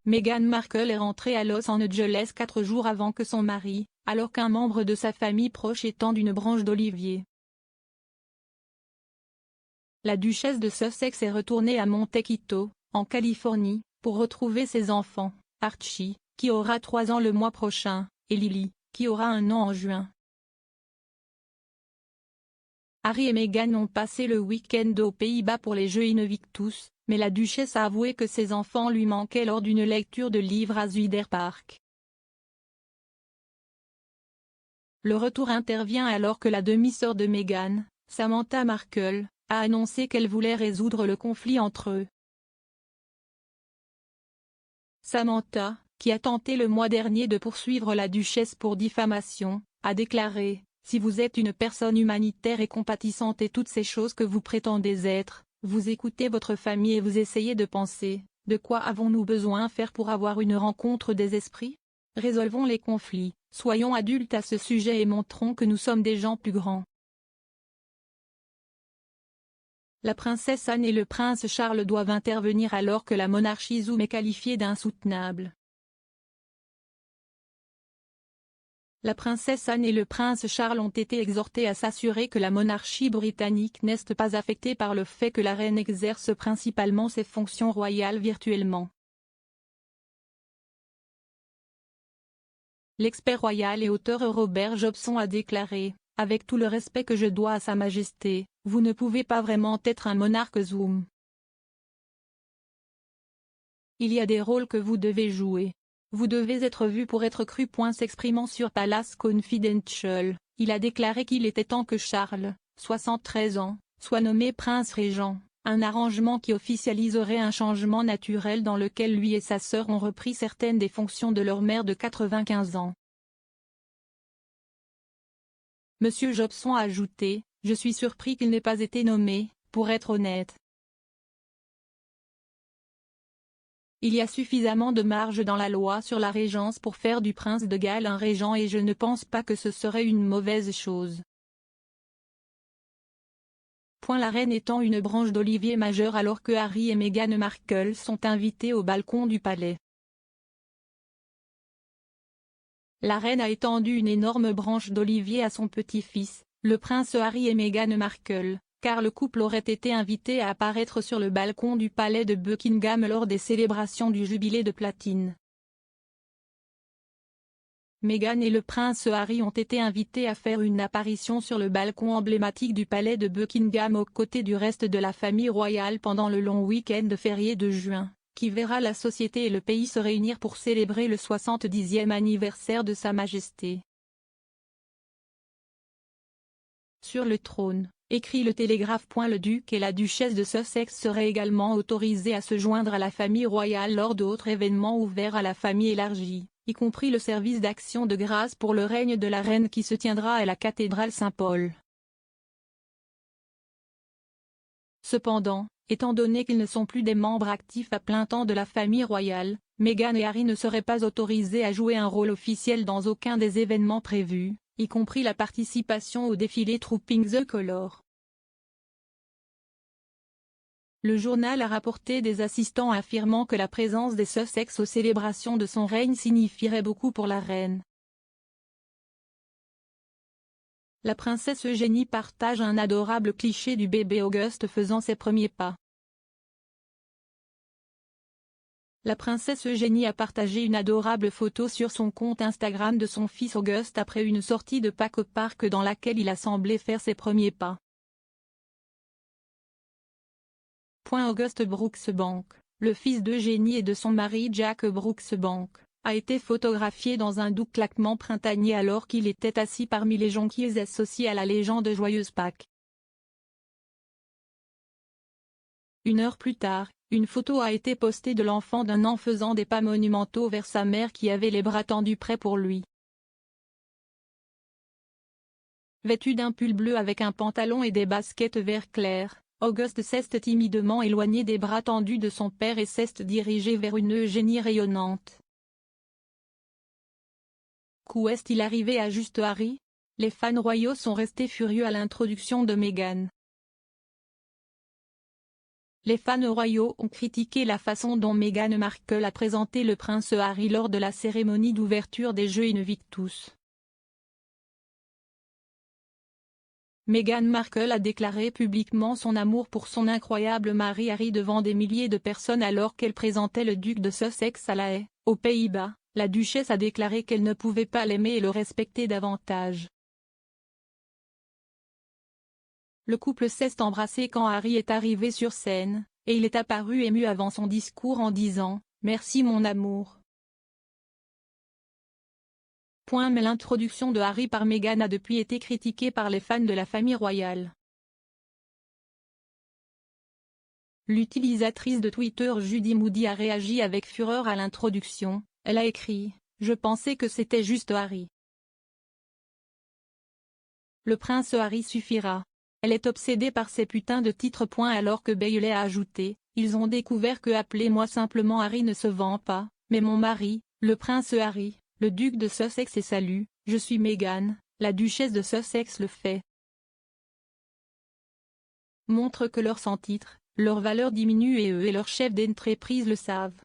Meghan Markle est rentrée à Los Angeles 4 jours avant que son mari, alors qu'un membre de sa famille proche étende une branche d'olivier. La duchesse de Sussex est retournée à Montecito, en Californie, pour retrouver ses enfants, Archie, qui aura 3 ans le mois prochain, et Lily, qui aura 1 an en juin. Harry et Meghan ont passé le week-end aux Pays-Bas pour les Jeux Invictus, mais la duchesse a avoué que ses enfants lui manquaient lors d'une lecture de livre à Zuider Park. Le retour intervient alors que la demi-sœur de Meghan, Samantha Markle, a annoncé qu'elle voulait résoudre le conflit entre eux. Samantha, qui a tenté le mois dernier de poursuivre la duchesse pour diffamation, a déclaré « Si vous êtes une personne humanitaire et compatissante et toutes ces choses que vous prétendez être, vous écoutez votre famille et vous essayez de penser, de quoi avons-nous besoin faire pour avoir une rencontre des esprits? Résolvons les conflits, soyons adultes à ce sujet et montrons que nous sommes des gens plus grands. » La princesse Anne et le prince Charles doivent intervenir alors que la monarchie Zoom est qualifiée d'insoutenable. La princesse Anne et le prince Charles ont été exhortés à s'assurer que la monarchie britannique n'est pas affectée par le fait que la reine exerce principalement ses fonctions royales virtuellement. L'expert royal et auteur Robert Jobson a déclaré « Avec tout le respect que je dois à Sa Majesté, vous ne pouvez pas vraiment être un monarque Zoom. Il y a des rôles que vous devez jouer. Vous devez être vu pour être cru. » S'exprimant sur Palace Confidential, il a déclaré qu'il était temps que Charles, 73 ans, soit nommé prince régent, un arrangement qui officialiserait un changement naturel dans lequel lui et sa sœur ont repris certaines des fonctions de leur mère de 95 ans. Monsieur Jobson a ajouté « Je suis surpris qu'il n'ait pas été nommé, pour être honnête. Il y a suffisamment de marge dans la loi sur la régence pour faire du prince de Galles un régent et je ne pense pas que ce serait une mauvaise chose. » La reine étend une branche d'olivier majeure alors que Harry et Meghan Markle sont invités au balcon du palais. La reine a étendu une énorme branche d'olivier à son petit-fils, le prince Harry et Meghan Markle, car le couple aurait été invité à apparaître sur le balcon du palais de Buckingham lors des célébrations du jubilé de platine. Meghan et le prince Harry ont été invités à faire une apparition sur le balcon emblématique du palais de Buckingham aux côtés du reste de la famille royale pendant le long week-end férié de juin, qui verra la société et le pays se réunir pour célébrer le 70e anniversaire de Sa Majesté. Sur le trône, écrit le Télégraphe. Le duc et la duchesse de Sussex seraient également autorisés à se joindre à la famille royale lors d'autres événements ouverts à la famille élargie, y compris le service d'action de grâce pour le règne de la reine qui se tiendra à la cathédrale Saint-Paul. Cependant, étant donné qu'ils ne sont plus des membres actifs à plein temps de la famille royale, Meghan et Harry ne seraient pas autorisés à jouer un rôle officiel dans aucun des événements prévus, y compris la participation au défilé Trooping the Colour. Le journal a rapporté des assistants affirmant que la présence des Sussex aux célébrations de son règne signifierait beaucoup pour la reine. La princesse Eugénie partage un adorable cliché du bébé Auguste faisant ses premiers pas. La princesse Eugénie a partagé une adorable photo sur son compte Instagram de son fils Auguste après une sortie de Pâques au parc dans laquelle il a semblé faire ses premiers pas. Auguste Brooksbank, le fils d'Eugénie et de son mari Jack Brooksbank, a été photographié dans un doux claquement printanier alors qu'il était assis parmi les jonquilles associés à la légende Joyeuse Pâques. Une heure plus tard, une photo a été postée de l'enfant d'un an faisant des pas monumentaux vers sa mère qui avait les bras tendus prêts pour lui. Vêtu d'un pull bleu avec un pantalon et des baskets vert clair, Auguste s'est timidement éloigné des bras tendus de son père et s'est dirigé vers une Eugénie rayonnante. Qu'où est-il arrivé à juste Harry? Les fans royaux sont restés furieux à l'introduction de Meghan. Les fans royaux ont critiqué la façon dont Meghan Markle a présenté le prince Harry lors de la cérémonie d'ouverture des Jeux Invictus. Meghan Markle a déclaré publiquement son amour pour son incroyable mari Harry devant des milliers de personnes alors qu'elle présentait le duc de Sussex à La Haye, aux Pays-Bas. La duchesse a déclaré qu'elle ne pouvait pas l'aimer et le respecter davantage. Le couple s'est embrassé quand Harry est arrivé sur scène, et il est apparu ému avant son discours en disant « Merci mon amour ». Mais l'introduction de Harry par Meghan a depuis été critiquée par les fans de la famille royale. L'utilisatrice de Twitter Judy Moody a réagi avec fureur à l'introduction. Elle a écrit « Je pensais que c'était juste Harry. Le prince Harry suffira. Elle est obsédée par ces putains de titres. » Alors que Bailey a ajouté « Ils ont découvert que appelez-moi simplement Harry ne se vend pas, mais mon mari, le prince Harry, le duc de Sussex et salut, je suis Meghan, la duchesse de Sussex le fait. » Montre que leur sans-titre, leur valeur diminue et eux et leurs chefs d'entreprise le savent.